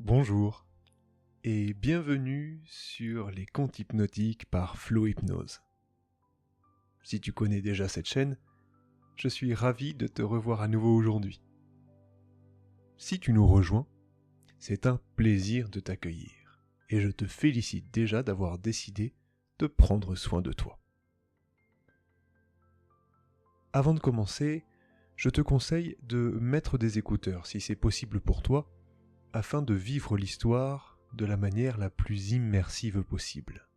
Bonjour et bienvenue sur les contes hypnotiques par Flow Hypnose. Si tu connais déjà cette chaîne, je suis ravi de te revoir à nouveau aujourd'hui. Si tu nous rejoins, c'est un plaisir de t'accueillir et je te félicite déjà d'avoir décidé de prendre soin de toi. Avant de commencer, je te conseille de mettre des écouteurs si c'est possible pour toi, afin de vivre l'histoire de la manière la plus immersive possible.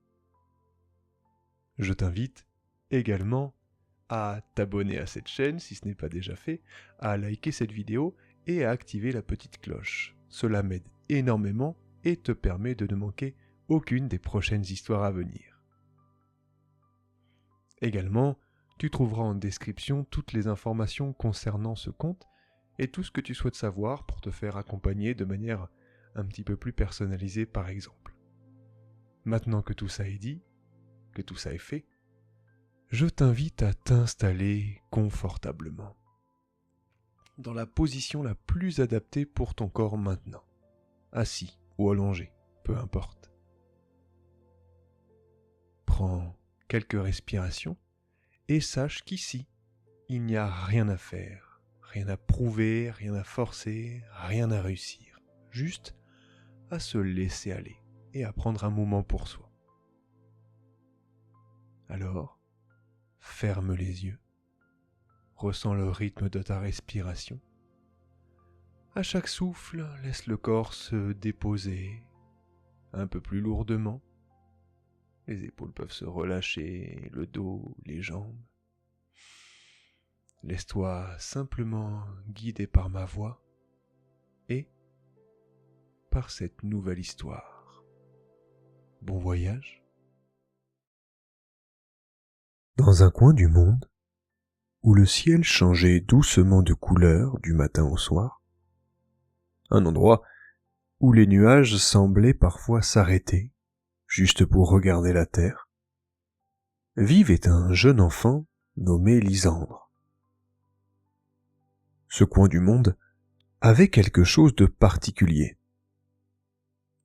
Je t'invite également à t'abonner à cette chaîne si ce n'est pas déjà fait, à liker cette vidéo et à activer la petite cloche. Cela m'aide énormément et te permet de ne manquer aucune des prochaines histoires à venir. Également, tu trouveras en description toutes les informations concernant ce conte et tout ce que tu souhaites savoir pour te faire accompagner de manière un petit peu plus personnalisée par exemple. Maintenant que tout ça est dit, que tout ça est fait, je t'invite à t'installer confortablement, dans la position la plus adaptée pour ton corps maintenant, assis ou allongé, peu importe. Prends quelques respirations et sache qu'ici, il n'y a rien à faire, rien à prouver, rien à forcer, rien à réussir, juste à se laisser aller et à prendre un moment pour soi. Alors, ferme les yeux, ressens le rythme de ta respiration. À chaque souffle, laisse le corps se déposer un peu plus lourdement. Les épaules peuvent se relâcher, le dos, les jambes. Laisse-toi simplement guider par ma voix et par cette nouvelle histoire. Bon voyage. Dans un coin du monde, où le ciel changeait doucement de couleur du matin au soir, un endroit où les nuages semblaient parfois s'arrêter, juste pour regarder la terre, vivait un jeune enfant nommé Lysandre. Ce coin du monde avait quelque chose de particulier.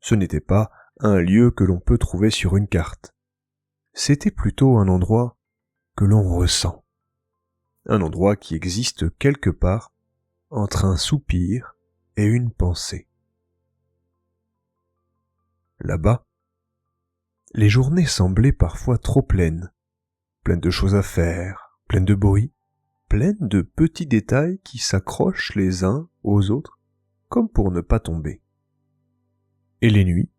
Ce n'était pas un lieu que l'on peut trouver sur une carte. C'était plutôt un endroit que l'on ressent. Un endroit qui existe quelque part entre un soupir et une pensée. Là-bas, les journées semblaient parfois trop pleines de choses à faire, pleines de bruit, pleines de petits détails qui s'accrochent les uns aux autres comme pour ne pas tomber. Et les nuits,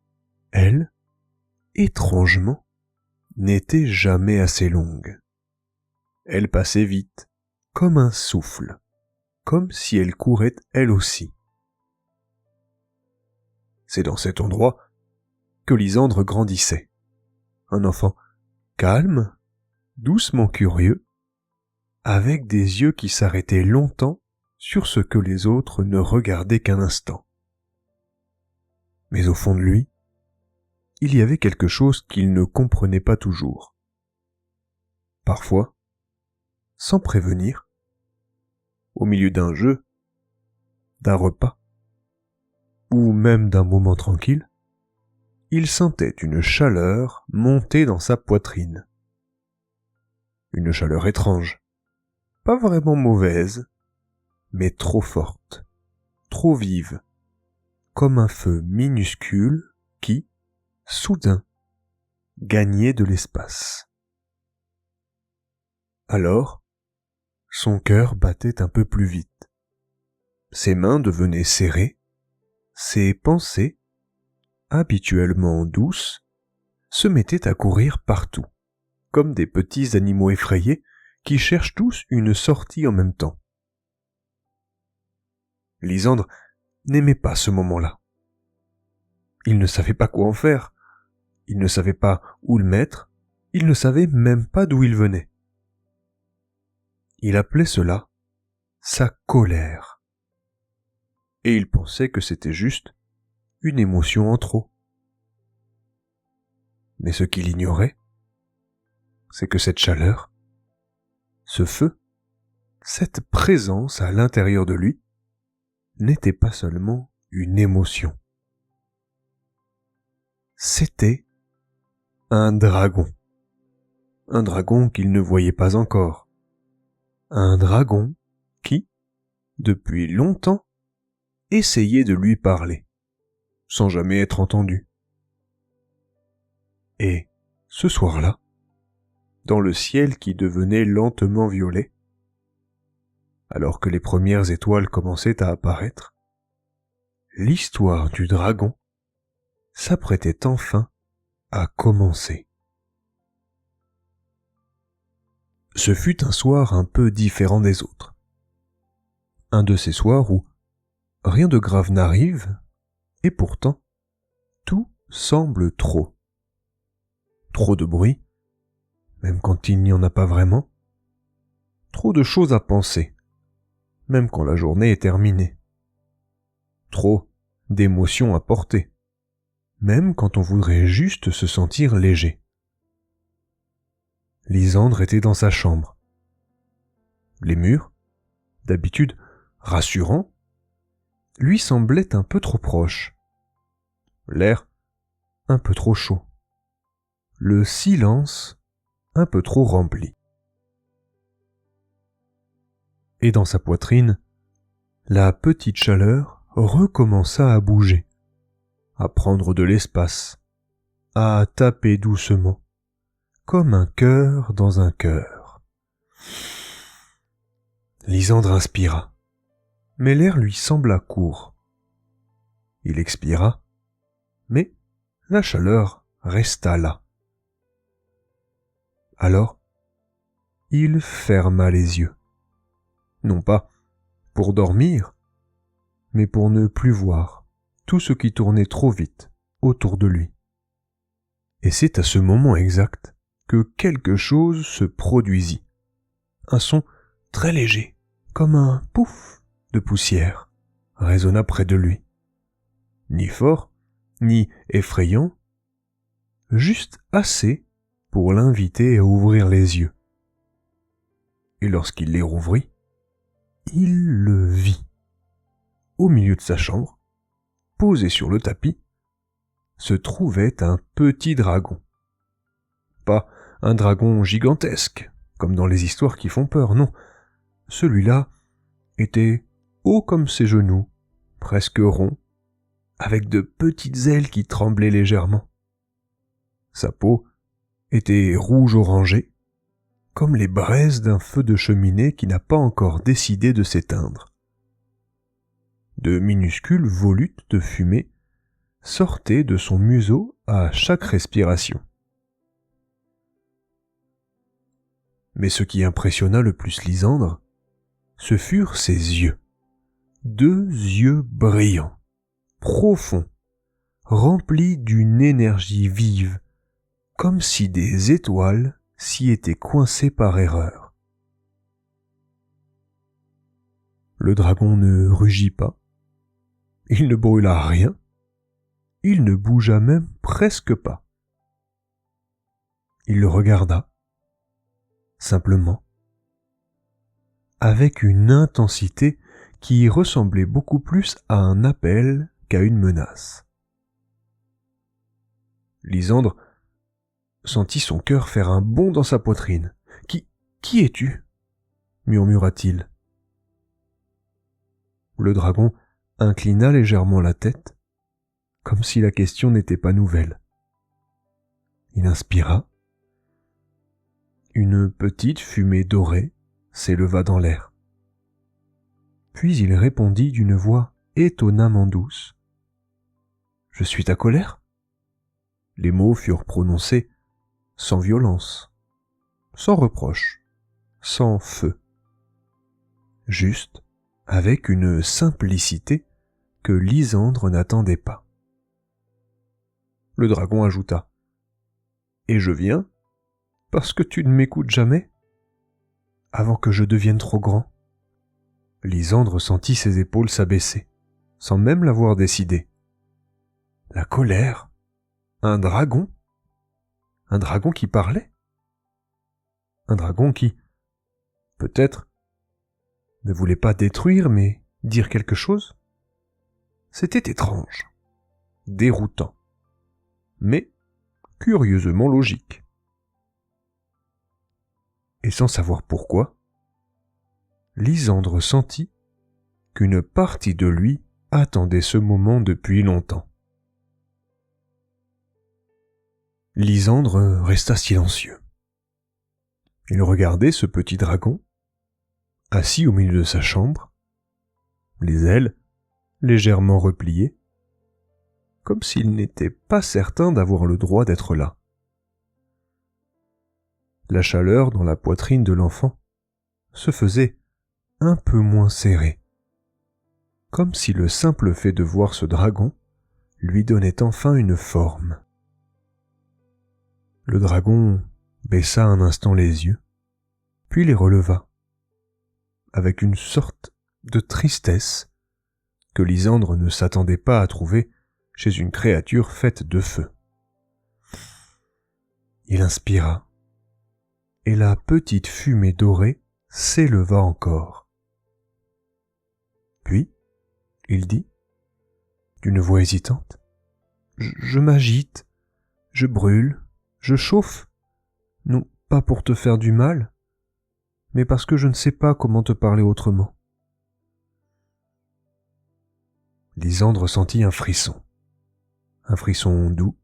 elles, étrangement, n'étaient jamais assez longues. Elles passaient vite, comme un souffle, comme si elles couraient elles aussi. C'est dans cet endroit que Lysandre grandissait. Un enfant calme, doucement curieux, avec des yeux qui s'arrêtaient longtemps sur ce que les autres ne regardaient qu'un instant. Mais au fond de lui, il y avait quelque chose qu'il ne comprenait pas toujours. Parfois, sans prévenir, au milieu d'un jeu, d'un repas, ou même d'un moment tranquille, il sentait une chaleur monter dans sa poitrine. Une chaleur étrange, pas vraiment mauvaise, mais trop forte, trop vive, comme un feu minuscule qui, soudain, gagnait de l'espace. Alors, son cœur battait un peu plus vite. Ses mains devenaient serrées, ses pensées, habituellement douces, se mettaient à courir partout, comme des petits animaux effrayés qui cherchent tous une sortie en même temps. Lysandre n'aimait pas ce moment-là. Il ne savait pas quoi en faire, il ne savait pas où le mettre, il ne savait même pas d'où il venait. Il appelait cela sa colère. Et il pensait que c'était juste une émotion en trop. Mais ce qu'il ignorait, c'est que cette chaleur, ce feu, cette présence à l'intérieur de lui, n'était pas seulement une émotion. c'était un dragon. Un dragon qu'il ne voyait pas encore. Un dragon qui, depuis longtemps, essayait de lui parler, sans jamais être entendu. Et, ce soir-là, dans le ciel qui devenait lentement violet, alors que les premières étoiles commençaient à apparaître, l'histoire du dragon s'apprêtait enfin à commencer. Ce fut un soir un peu différent des autres. Un de ces soirs où rien de grave n'arrive, et pourtant, tout semble trop. Trop de bruit, même quand il n'y en a pas vraiment. Trop de choses à penser, même quand la journée est terminée. Trop d'émotions à porter, même quand on voudrait juste se sentir léger. Lysandre était dans sa chambre. Les murs, d'habitude rassurants, lui semblaient un peu trop proches. L'air un peu trop chaud. Le silence un peu trop rempli. Et dans sa poitrine, la petite chaleur recommença à bouger, à prendre de l'espace, à taper doucement, comme un cœur dans un cœur. Lysandre inspira, mais l'air lui sembla court. Il expira, mais la chaleur resta là. Alors, il ferma les yeux. Non pas pour dormir, mais pour ne plus voir tout ce qui tournait trop vite autour de lui. Et c'est à ce moment exact que quelque chose se produisit. Un son très léger, comme un pouf de poussière, résonna près de lui. Ni fort, ni effrayant, juste assez pour l'inviter à ouvrir les yeux. Et lorsqu'il les rouvrit, il le vit. Au milieu de sa chambre, posé sur le tapis, se trouvait un petit dragon. Pas un dragon gigantesque, comme dans les histoires qui font peur, non. Celui-là était haut comme ses genoux, presque rond, avec de petites ailes qui tremblaient légèrement. Sa peau était rouge-orangé, comme les braises d'un feu de cheminée qui n'a pas encore décidé de s'éteindre. De minuscules volutes de fumée sortaient de son museau à chaque respiration. Mais ce qui impressionna le plus Lysandre, ce furent ses yeux. 2 yeux brillants, profonds, remplis d'une énergie vive, comme si des étoiles s'y étaient coincées par erreur. Le dragon ne rugit pas, il ne brûla rien, il ne bougea même presque pas. Il le regarda, simplement, avec une intensité qui ressemblait beaucoup plus à un appel qu'à une menace. Lysandre sentit son cœur faire un bond dans sa poitrine. « Qui es-tu » murmura-t-il. Le dragon inclina légèrement la tête, comme si la question n'était pas nouvelle. Il inspira. Une petite fumée dorée s'éleva dans l'air. Puis il répondit d'une voix étonnamment douce. « Je suis ta colère ?» Les mots furent prononcés sans violence, sans reproche, sans feu. Juste avec une simplicité que Lysandre n'attendait pas. Le dragon ajouta « Et je viens parce que tu ne m'écoutes jamais, avant que je devienne trop grand. » Lysandre sentit ses épaules s'abaisser, sans même l'avoir décidé. La colère? Un dragon? Un dragon qui parlait? Un dragon qui, peut-être, ne voulait pas détruire, mais dire quelque chose? C'était étrange, déroutant. mais curieusement logique. Et sans savoir pourquoi, Lysandre sentit qu'une partie de lui attendait ce moment depuis longtemps. Lysandre resta silencieux. Il regardait ce petit dragon, assis au milieu de sa chambre, les ailes légèrement repliées, comme s'il n'était pas certain d'avoir le droit d'être là. La chaleur dans la poitrine de l'enfant se faisait un peu moins serrée, comme si le simple fait de voir ce dragon lui donnait enfin une forme. Le dragon baissa un instant les yeux, puis les releva, avec une sorte de tristesse que Lysandre ne s'attendait pas à trouver chez une créature faite de feu. Il inspira, et la petite fumée dorée s'éleva encore. Puis, il dit, d'une voix hésitante, « Je m'agite, je brûle, je chauffe, non pas pour te faire du mal, mais parce que je ne sais pas comment te parler autrement. » Lysandre sentit un frisson doux,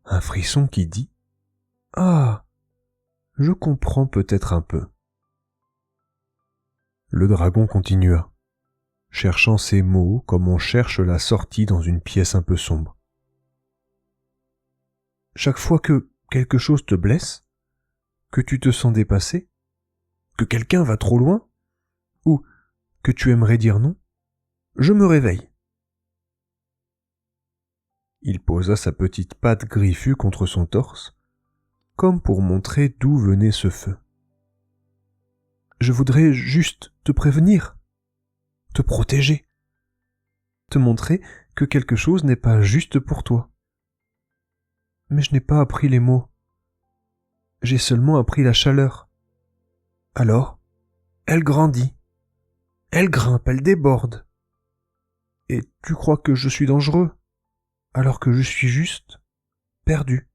un frisson qui dit « Ah, je comprends peut-être un peu. » Le dragon continua, cherchant ses mots comme on cherche la sortie dans une pièce un peu sombre. « Chaque fois que quelque chose te blesse, que tu te sens dépassé, que quelqu'un va trop loin, ou que tu aimerais dire non, je me réveille. » Il posa sa petite patte griffue contre son torse, comme pour montrer d'où venait ce feu. « Je voudrais juste te prévenir, te protéger, te montrer que quelque chose n'est pas juste pour toi. Mais je n'ai pas appris les mots. J'ai seulement appris la chaleur. Alors, elle grandit, elle grimpe, elle déborde. Et tu crois que je suis dangereux, alors que je suis juste perdu. »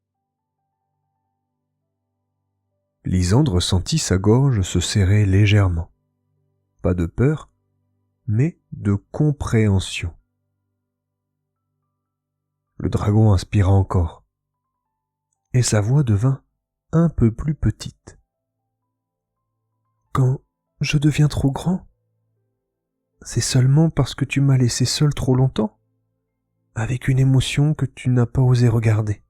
Lysandre sentit sa gorge se serrer légèrement. Pas de peur, mais de compréhension. Le dragon inspira encore, et sa voix devint un peu plus petite. « Quand je deviens trop grand, c'est seulement parce que tu m'as laissé seul trop longtemps, avec une émotion que tu n'as pas osé regarder.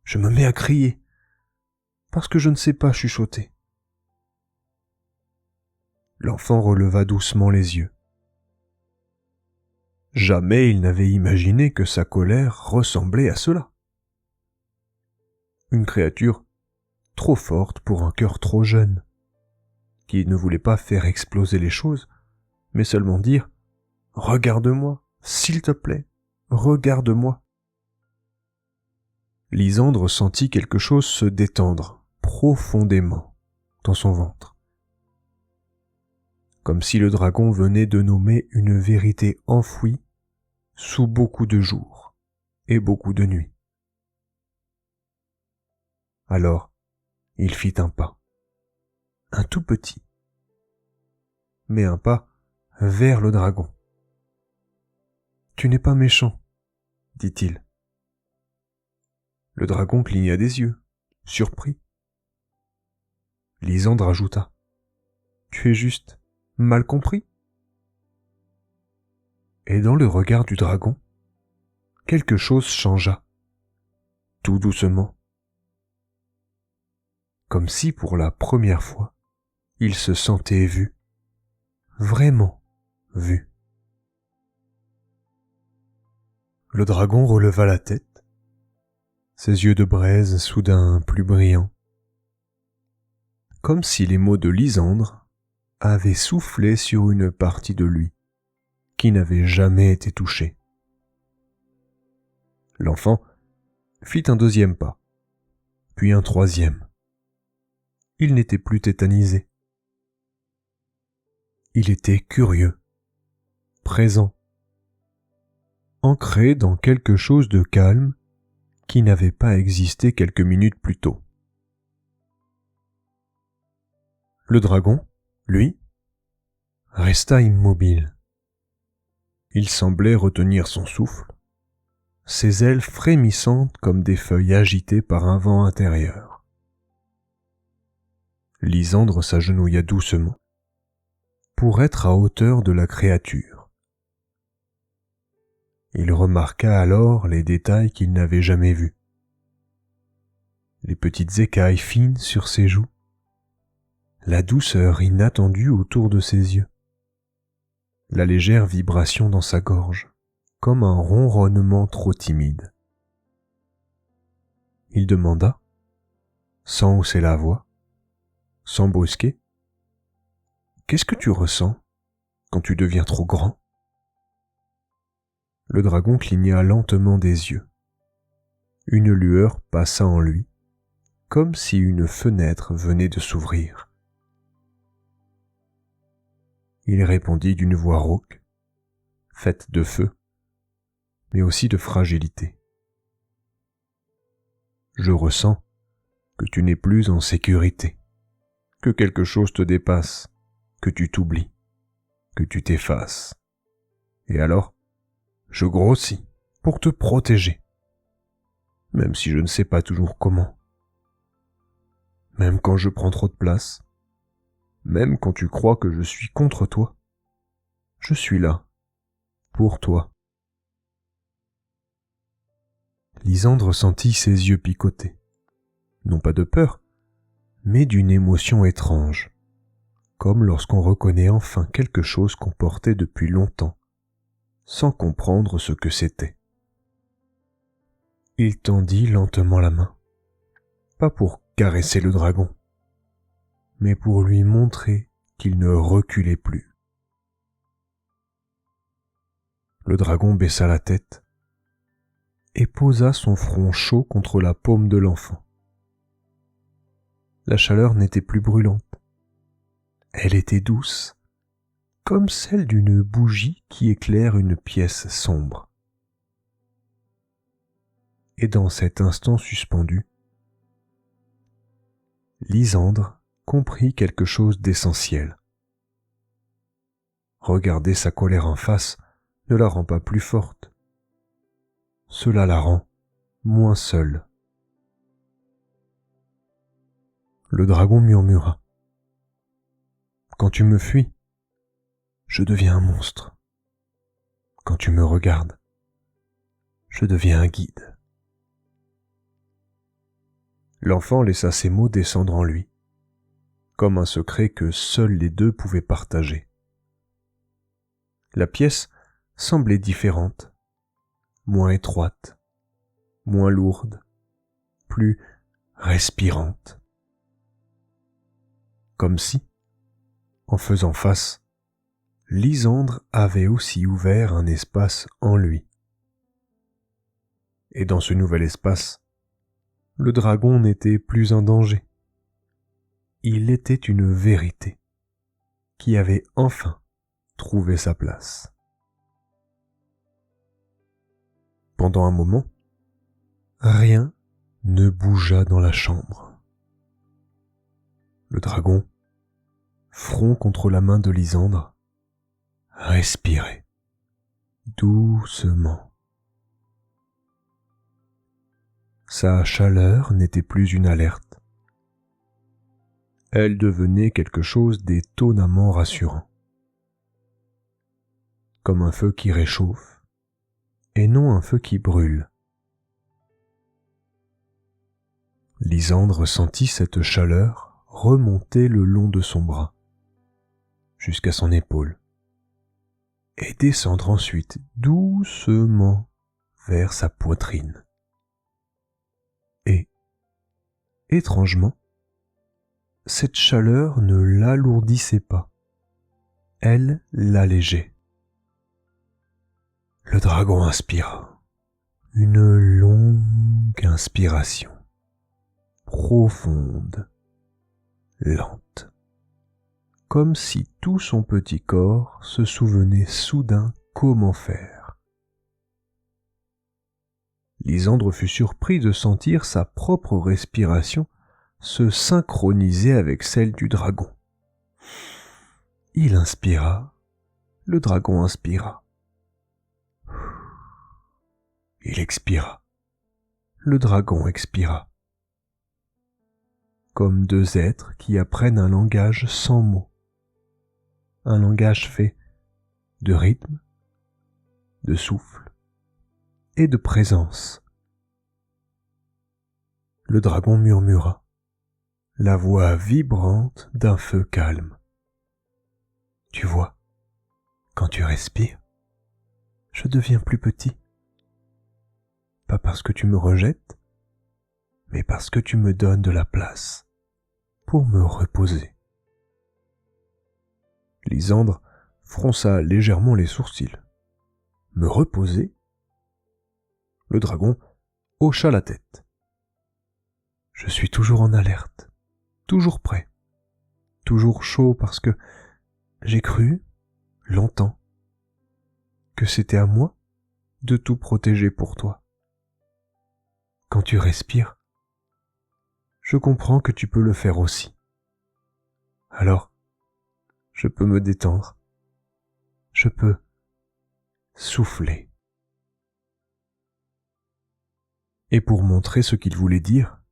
Je me mets à crier, parce que je ne sais pas chuchoter. » L'enfant releva doucement les yeux. Jamais il n'avait imaginé que sa colère ressemblait à cela. Une créature trop forte pour un cœur trop jeune, qui ne voulait pas faire exploser les choses, mais seulement dire « Regarde-moi, s'il te plaît, regarde-moi. » Lysandre sentit quelque chose se détendre profondément dans son ventre, comme si le dragon venait de nommer une vérité enfouie sous beaucoup de jours et beaucoup de nuits. Alors, il fit un pas, un tout petit, mais un pas vers le dragon. « Tu n'es pas méchant, » dit-il. Le dragon cligna des yeux, surpris. Lysandre ajouta « Tu es juste mal compris. » Et dans le regard du dragon, quelque chose changea, tout doucement. Comme si pour la première fois, il se sentait vu, vraiment vu. Le dragon releva la tête, ses yeux de braise soudain plus brillants, comme si les mots de Lysandre avaient soufflé sur une partie de lui qui n'avait jamais été touchée. L'enfant fit un deuxième pas, puis un troisième. Il n'était plus tétanisé. Il était curieux, présent, ancré dans quelque chose de calme qui n'avait pas existé quelques minutes plus tôt. Le dragon, lui, resta immobile. Il semblait retenir son souffle, ses ailes frémissantes comme des feuilles agitées par un vent intérieur. Lysandre s'agenouilla doucement pour être à hauteur de la créature. Il remarqua alors les détails qu'il n'avait jamais vus. Les petites écailles fines sur ses joues, la douceur inattendue autour de ses yeux, la légère vibration dans sa gorge, comme un ronronnement trop timide. Il demanda, sans hausser la voix, sans brusquer, « Qu'est-ce que tu ressens quand tu deviens trop grand ?» Le dragon cligna lentement des yeux. Une lueur passa en lui, comme si une fenêtre venait de s'ouvrir. Il répondit d'une voix rauque, faite de feu, mais aussi de fragilité. « Je ressens que tu n'es plus en sécurité, que quelque chose te dépasse, que tu t'oublies, que tu t'effaces. Et alors, je grossis pour te protéger, même si je ne sais pas toujours comment. Même quand je prends trop de place, même quand tu crois que je suis contre toi, je suis là, pour toi. » Lysandre sentit ses yeux picoter, non pas de peur, mais d'une émotion étrange, comme lorsqu'on reconnaît enfin quelque chose qu'on portait depuis longtemps, sans comprendre ce que c'était. Il tendit lentement la main, pas pour caresser le dragon, mais pour lui montrer qu'il ne reculait plus. Le dragon baissa la tête et posa son front chaud contre la paume de l'enfant. La chaleur n'était plus brûlante. Elle était douce, comme celle d'une bougie qui éclaire une pièce sombre. Et dans cet instant suspendu, Lysandre comprit quelque chose d'essentiel. Regarder sa colère en face ne la rend pas plus forte. Cela la rend moins seule. Le dragon murmura. « Quand tu me fuis, je deviens un monstre. Quand tu me regardes, je deviens un guide. » L'enfant laissa ces mots descendre en lui, comme un secret que seuls les deux pouvaient partager. La pièce semblait différente, moins étroite, moins lourde, plus respirante. Comme si, en faisant face, Lysandre avait aussi ouvert un espace en lui. Et dans ce nouvel espace, le dragon n'était plus un danger. Il était une vérité qui avait enfin trouvé sa place. Pendant un moment, rien ne bougea dans la chambre. Le dragon, front contre la main de Lysandre, respirait doucement. Sa chaleur n'était plus une alerte. Elle devenait quelque chose d'étonnamment rassurant. Comme un feu qui réchauffe, et non un feu qui brûle. Lysandre sentit cette chaleur remonter le long de son bras, jusqu'à son épaule, et descendre ensuite doucement vers sa poitrine. Et, étrangement, cette chaleur ne l'alourdissait pas, elle l'allégeait. Le dragon inspira, une longue inspiration, profonde, lente, comme si tout son petit corps se souvenait soudain comment faire. Lysandre fut surpris de sentir sa propre respiration se synchroniser avec celle du dragon. Il inspira, le dragon inspira. Il expira, le dragon expira. Comme deux êtres qui apprennent un langage sans mots. Un langage fait de rythme, de souffle et de présence. Le dragon murmura, la voix vibrante d'un feu calme. Tu vois, quand tu respires, je deviens plus petit. Pas parce que tu me rejettes, mais parce que tu me donnes de la place pour me reposer. Lysandre fronça légèrement les sourcils. Me reposer? Le dragon hocha la tête. Je suis toujours en alerte, toujours prêt, toujours chaud parce que j'ai cru, longtemps, que c'était à moi de tout protéger pour toi. Quand tu respires, je comprends que tu peux le faire aussi. Alors, je peux me détendre. Je peux souffler. Et pour montrer ce qu'il voulait dire,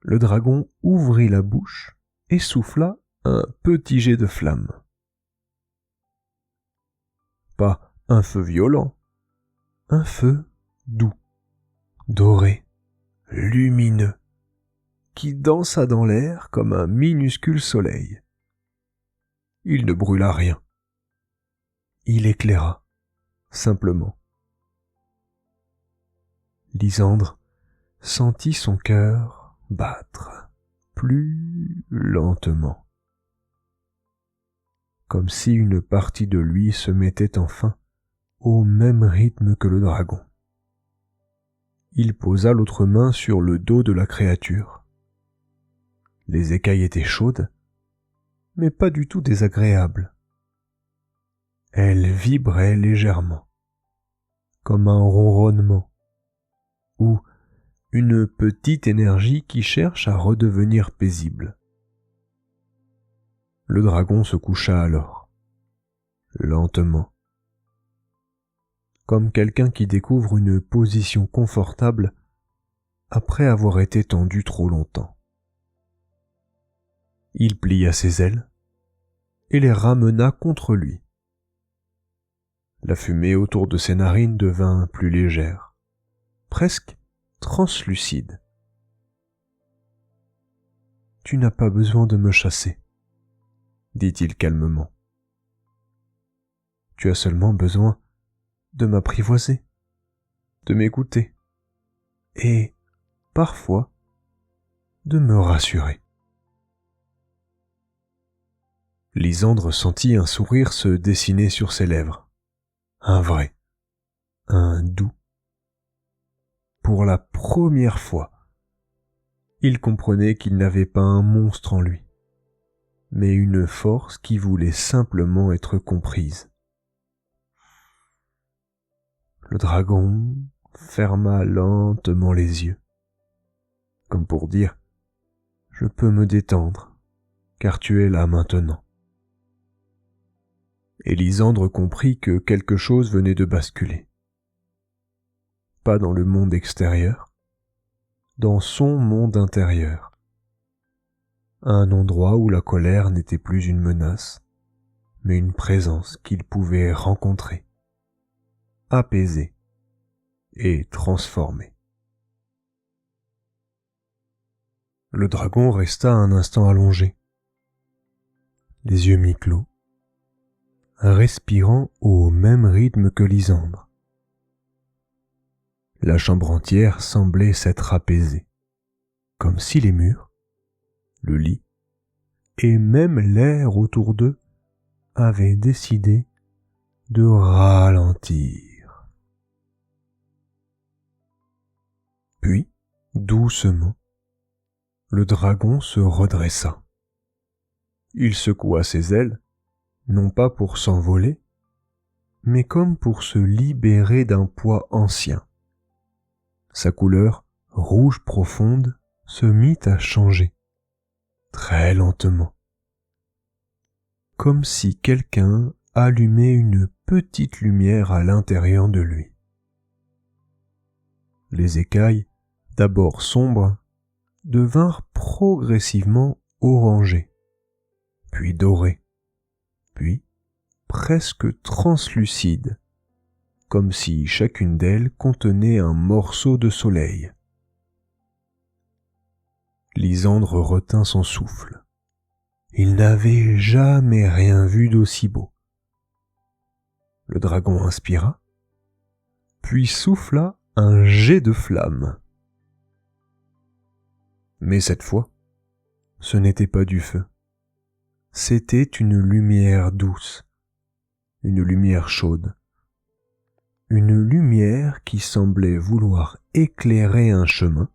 le dragon ouvrit la bouche et souffla un petit jet de flamme. Pas un feu violent, un feu doux, doré, lumineux, qui dansa dans l'air comme un minuscule soleil. Il ne brûla rien. Il éclaira, simplement. Lysandre sentit son cœur battre plus lentement, comme si une partie de lui se mettait enfin au même rythme que le dragon. Il posa l'autre main sur le dos de la créature. Les écailles étaient chaudes, mais pas du tout désagréables. Elles vibraient légèrement, comme un ronronnement, ou une petite énergie qui cherche à redevenir paisible. Le dragon se coucha alors, lentement, comme quelqu'un qui découvre une position confortable après avoir été tendu trop longtemps. Il plia ses ailes et les ramena contre lui. La fumée autour de ses narines devint plus légère, presque translucide. « Tu n'as pas besoin de me chasser, » dit-il calmement. « Tu as seulement besoin de m'apprivoiser, de m'écouter, et, parfois, de me rassurer. » Lysandre sentit un sourire se dessiner sur ses lèvres. Un vrai, un doux. Pour la première fois, il comprenait qu'il n'avait pas un monstre en lui, mais une force qui voulait simplement être comprise. Le dragon ferma lentement les yeux, comme pour dire « Je peux me détendre, car tu es là maintenant. » Et Lysandre comprit que quelque chose venait de basculer. Pas dans le monde extérieur, dans son monde intérieur. Un endroit où la colère n'était plus une menace, mais une présence qu'il pouvait rencontrer, apaiser et transformer. Le dragon resta un instant allongé, les yeux mi-clos, respirant au même rythme que Lysandre. La chambre entière semblait s'être apaisée, comme si les murs, le lit et même l'air autour d'eux avaient décidé de ralentir. Puis, doucement, le dragon se redressa. Il secoua ses ailes, non pas pour s'envoler, mais comme pour se libérer d'un poids ancien. Sa couleur, rouge profonde, se mit à changer, très lentement, comme si quelqu'un allumait une petite lumière à l'intérieur de lui. Les écailles, d'abord sombres, devinrent progressivement orangées, puis dorées, puis presque translucides, comme si chacune d'elles contenait un morceau de soleil. Lysandre retint son souffle. Il n'avait jamais rien vu d'aussi beau. Le dragon inspira, puis souffla un jet de flamme. Mais cette fois, ce n'était pas du feu. C'était une lumière douce, une lumière chaude, une lumière qui semblait vouloir éclairer un chemin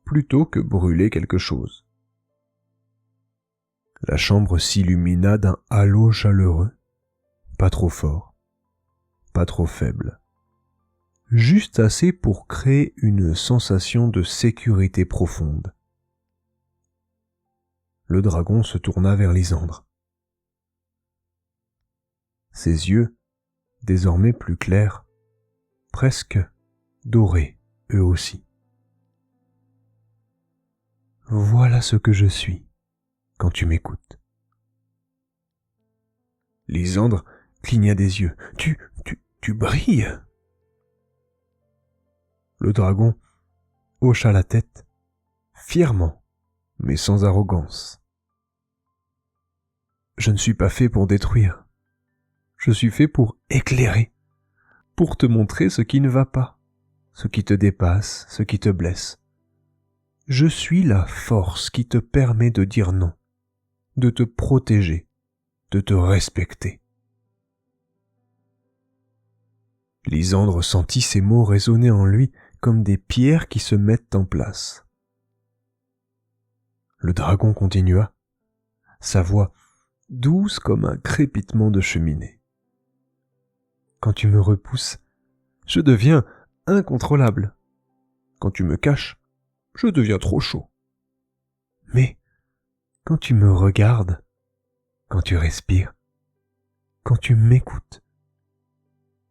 plutôt que brûler quelque chose. La chambre s'illumina d'un halo chaleureux, pas trop fort, pas trop faible, juste assez pour créer une sensation de sécurité profonde. Le dragon se tourna vers Lysandre. Ses yeux, désormais plus clairs, presque dorés eux aussi. Voilà ce que je suis quand tu m'écoutes. Lysandre cligna des yeux. Tu brilles. Le dragon hocha la tête, fièrement, mais sans arrogance. Je ne suis pas fait pour détruire. Je suis fait pour éclairer, pour te montrer ce qui ne va pas, ce qui te dépasse, ce qui te blesse. Je suis la force qui te permet de dire non, de te protéger, de te respecter. Lysandre sentit ces mots résonner en lui comme des pierres qui se mettent en place. Le dragon continua, sa voix douce comme un crépitement de cheminée. Quand tu me repousses, je deviens incontrôlable. Quand tu me caches, je deviens trop chaud. Mais quand tu me regardes, quand tu respires, quand tu m'écoutes,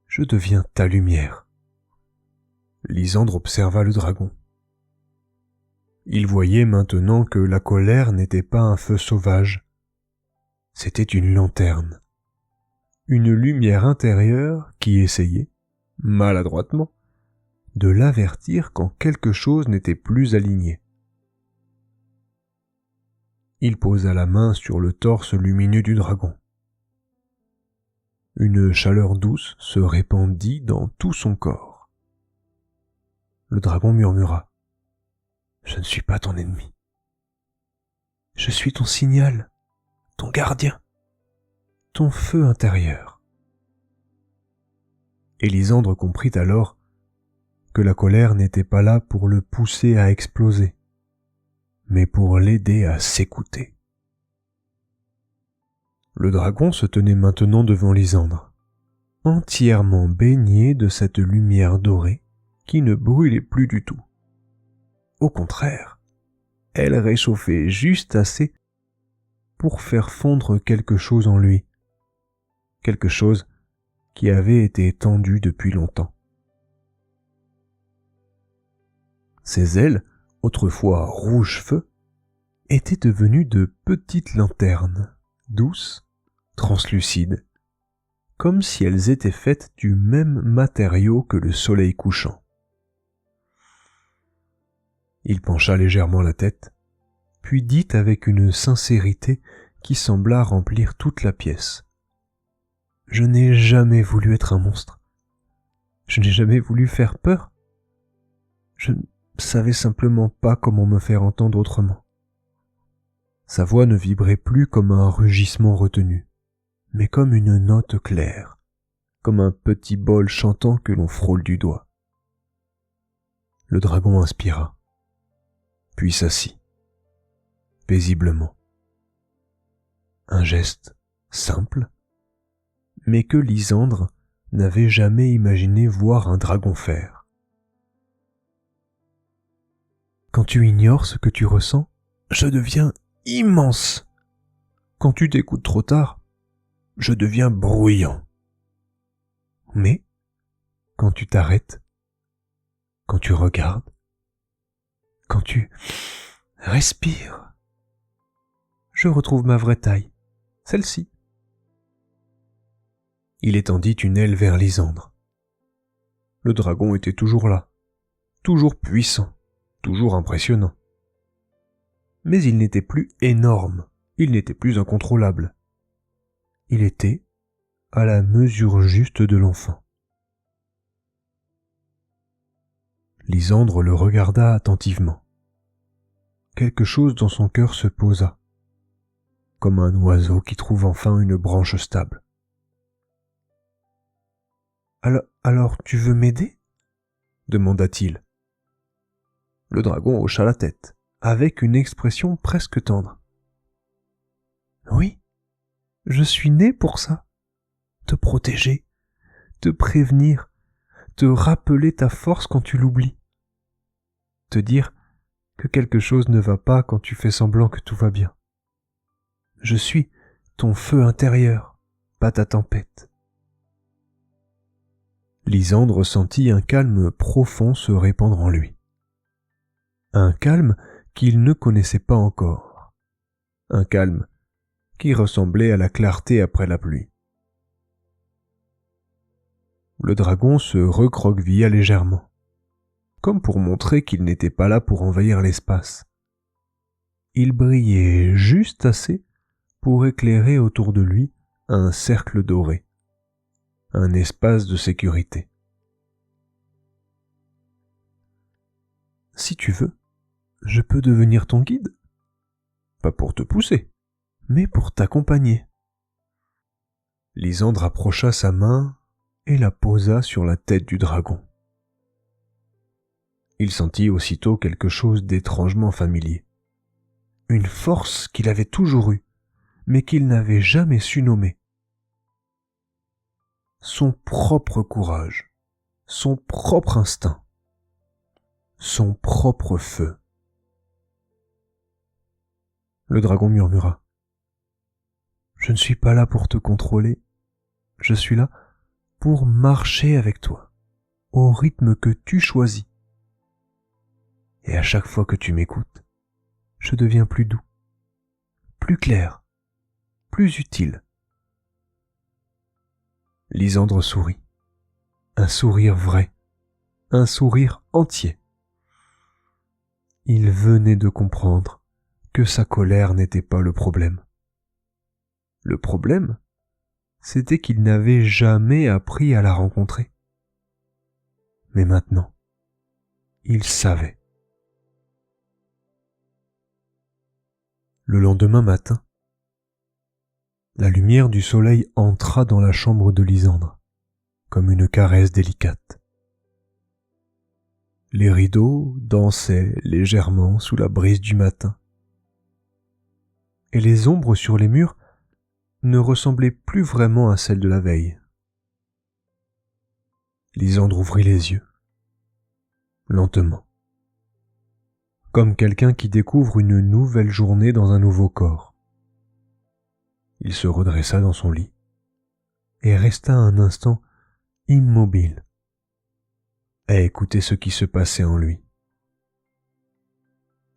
je deviens ta lumière. Lysandre observa le dragon. Il voyait maintenant que la colère n'était pas un feu sauvage. C'était une lanterne, une lumière intérieure qui essayait, maladroitement, de l'avertir quand quelque chose n'était plus aligné. Il posa la main sur le torse lumineux du dragon. Une chaleur douce se répandit dans tout son corps. Le dragon murmura. « Je ne suis pas ton ennemi. Je suis ton signal, ton gardien, ton feu intérieur. » Et Lysandre comprit alors que la colère n'était pas là pour le pousser à exploser, mais pour l'aider à s'écouter. Le dragon se tenait maintenant devant Lysandre, entièrement baigné de cette lumière dorée qui ne brûlait plus du tout. Au contraire, elle réchauffait juste assez pour faire fondre quelque chose en lui, quelque chose qui avait été tendu depuis longtemps. Ses ailes, autrefois rouge feu, étaient devenues de petites lanternes, douces, translucides, comme si elles étaient faites du même matériau que le soleil couchant. Il pencha légèrement la tête, puis dit avec une sincérité qui sembla remplir toute la pièce. « Je n'ai jamais voulu être un monstre. Je n'ai jamais voulu faire peur. Je ne savais simplement pas comment me faire entendre autrement. » Sa voix ne vibrait plus comme un rugissement retenu, mais comme une note claire, comme un petit bol chantant que l'on frôle du doigt. Le dragon inspira, puis s'assit, paisiblement. Un geste simple, mais que Lysandre n'avait jamais imaginé voir un dragon faire. Quand tu ignores ce que tu ressens, je deviens immense. Quand tu t'écoutes trop tard, je deviens bruyant. Mais, quand tu t'arrêtes, quand tu regardes, quand tu respires, je retrouve ma vraie taille, celle-ci. Il étendit une aile vers Lysandre. Le dragon était toujours là, toujours puissant, toujours impressionnant. Mais il n'était plus énorme, il n'était plus incontrôlable. Il était à la mesure juste de l'enfant. Lysandre le regarda attentivement. Quelque chose dans son cœur se posa, comme un oiseau qui trouve enfin une branche stable. « Alors tu veux m'aider » demanda-t-il. Le dragon hocha la tête, avec une expression presque tendre. « Oui, je suis né pour ça. Te protéger, te prévenir, te rappeler ta force quand tu l'oublies. Te dire que quelque chose ne va pas quand tu fais semblant que tout va bien. Je suis ton feu intérieur, pas ta tempête. » Lysandre sentit un calme profond se répandre en lui. Un calme qu'il ne connaissait pas encore. Un calme qui ressemblait à la clarté après la pluie. Le dragon se recroquevilla légèrement, comme pour montrer qu'il n'était pas là pour envahir l'espace. Il brillait juste assez pour éclairer autour de lui un cercle doré, un espace de sécurité. « Si tu veux, je peux devenir ton guide. Pas pour te pousser, mais pour t'accompagner. » Lysandre approcha sa main et la posa sur la tête du dragon. Il sentit aussitôt quelque chose d'étrangement familier. Une force qu'il avait toujours eue, mais qu'il n'avait jamais su nommer. Son propre courage, son propre instinct, son propre feu. Le dragon murmura. « Je ne suis pas là pour te contrôler, je suis là pour marcher avec toi, au rythme que tu choisis. Et à chaque fois que tu m'écoutes, je deviens plus doux, plus clair, plus utile. » Lysandre sourit. Un sourire vrai, un sourire entier. Il venait de comprendre que sa colère n'était pas le problème. Le problème, c'était qu'il n'avait jamais appris à la rencontrer. Mais maintenant, il savait. Le lendemain matin, la lumière du soleil entra dans la chambre de Lysandre, comme une caresse délicate. Les rideaux dansaient légèrement sous la brise du matin, et les ombres sur les murs ne ressemblaient plus vraiment à celles de la veille. Lysandre ouvrit les yeux, lentement, comme quelqu'un qui découvre une nouvelle journée dans un nouveau corps. Il se redressa dans son lit et resta un instant immobile, à écouter ce qui se passait en lui.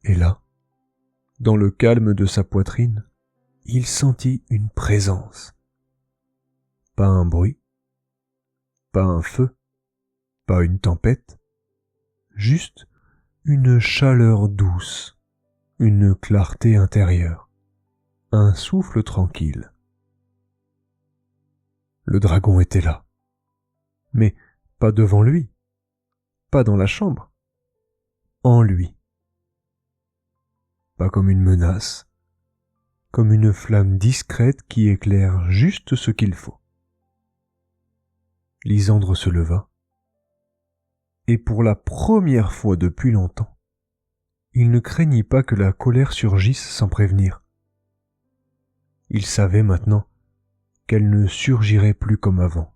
Et là, dans le calme de sa poitrine, il sentit une présence. Pas un bruit, pas un feu, pas une tempête, juste une chaleur douce, une clarté intérieure, un souffle tranquille. Le dragon était là, mais pas devant lui, pas dans la chambre, en lui. Pas comme une menace, comme une flamme discrète qui éclaire juste ce qu'il faut. Lysandre se leva, et pour la première fois depuis longtemps, il ne craignit pas que la colère surgisse sans prévenir. Il savait maintenant qu'elle ne surgirait plus comme avant.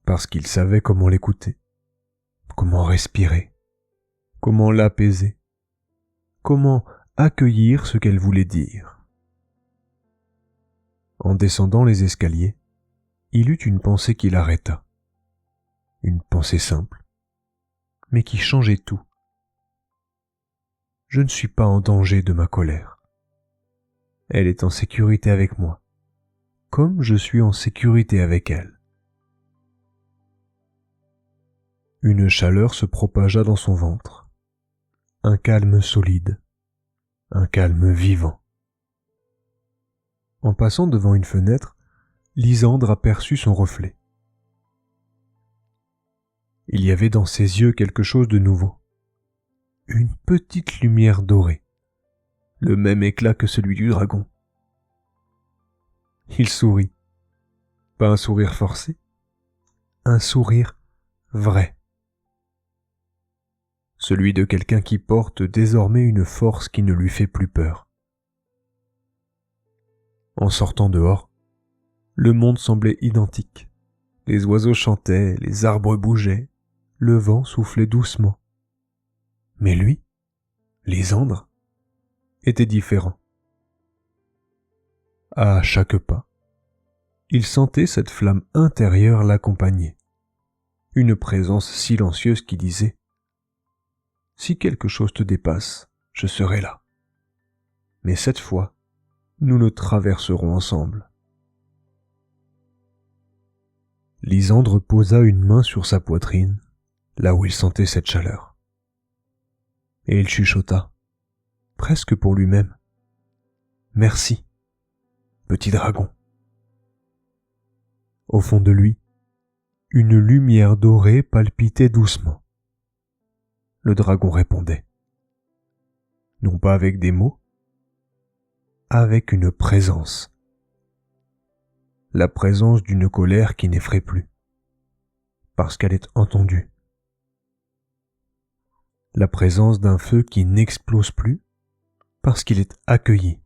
Parce qu'il savait comment l'écouter, comment respirer, comment l'apaiser, comment accueillir ce qu'elle voulait dire. En descendant les escaliers, il eut une pensée qui l'arrêta. Une pensée simple, mais qui changeait tout. Je ne suis pas en danger de ma colère. Elle est en sécurité avec moi, comme je suis en sécurité avec elle. Une chaleur se propagea dans son ventre, un calme solide, un calme vivant. En passant devant une fenêtre, Lysandre aperçut son reflet. Il y avait dans ses yeux quelque chose de nouveau. Une petite lumière dorée, le même éclat que celui du dragon. Il sourit. Pas un sourire forcé, un sourire vrai. Celui de quelqu'un qui porte désormais une force qui ne lui fait plus peur. En sortant dehors, le monde semblait identique. Les oiseaux chantaient, les arbres bougeaient, le vent soufflait doucement. Mais lui, Lysandre, était différent. À chaque pas, il sentait cette flamme intérieure l'accompagner. Une présence silencieuse qui disait « Si quelque chose te dépasse, je serai là. Mais cette fois, nous le traverserons ensemble. » Lysandre posa une main sur sa poitrine, là où il sentait cette chaleur. Et il chuchota, presque pour lui-même. « Merci, petit dragon. » Au fond de lui, une lumière dorée palpitait doucement. Le dragon répondait. Non pas avec des mots, avec une présence. La présence d'une colère qui n'effraie plus, parce qu'elle est entendue. La présence d'un feu qui n'explose plus, parce qu'il est accueilli.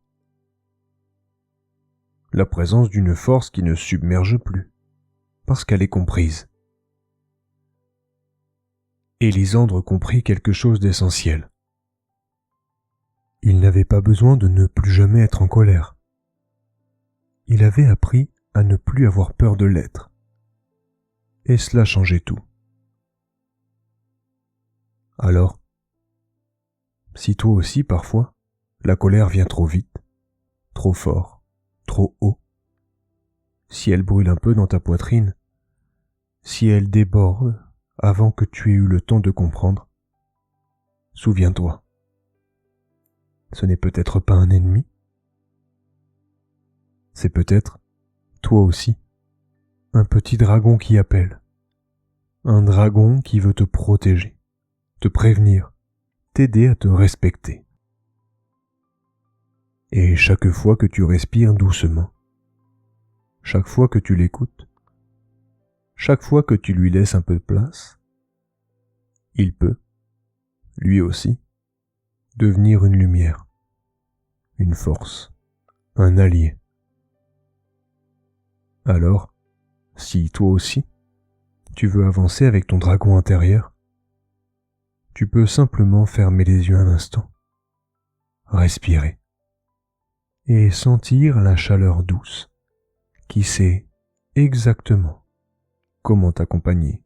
La présence d'une force qui ne submerge plus, parce qu'elle est comprise. Et Lysandre comprit quelque chose d'essentiel. Il n'avait pas besoin de ne plus jamais être en colère. Il avait appris à ne plus avoir peur de l'être. Et cela changeait tout. Alors, si toi aussi parfois, la colère vient trop vite, trop fort, trop haut, si elle brûle un peu dans ta poitrine, si elle déborde avant que tu aies eu le temps de comprendre, souviens-toi, ce n'est peut-être pas un ennemi, c'est peut-être, toi aussi, un petit dragon qui appelle, un dragon qui veut te protéger, te prévenir, t'aider à te respecter. Et chaque fois que tu respires doucement, chaque fois que tu l'écoutes, chaque fois que tu lui laisses un peu de place, il peut, lui aussi, devenir une lumière, une force, un allié. Alors, si toi aussi, tu veux avancer avec ton dragon intérieur, tu peux simplement fermer les yeux un instant, respirer, et sentir la chaleur douce qui sait exactement comment t'accompagner.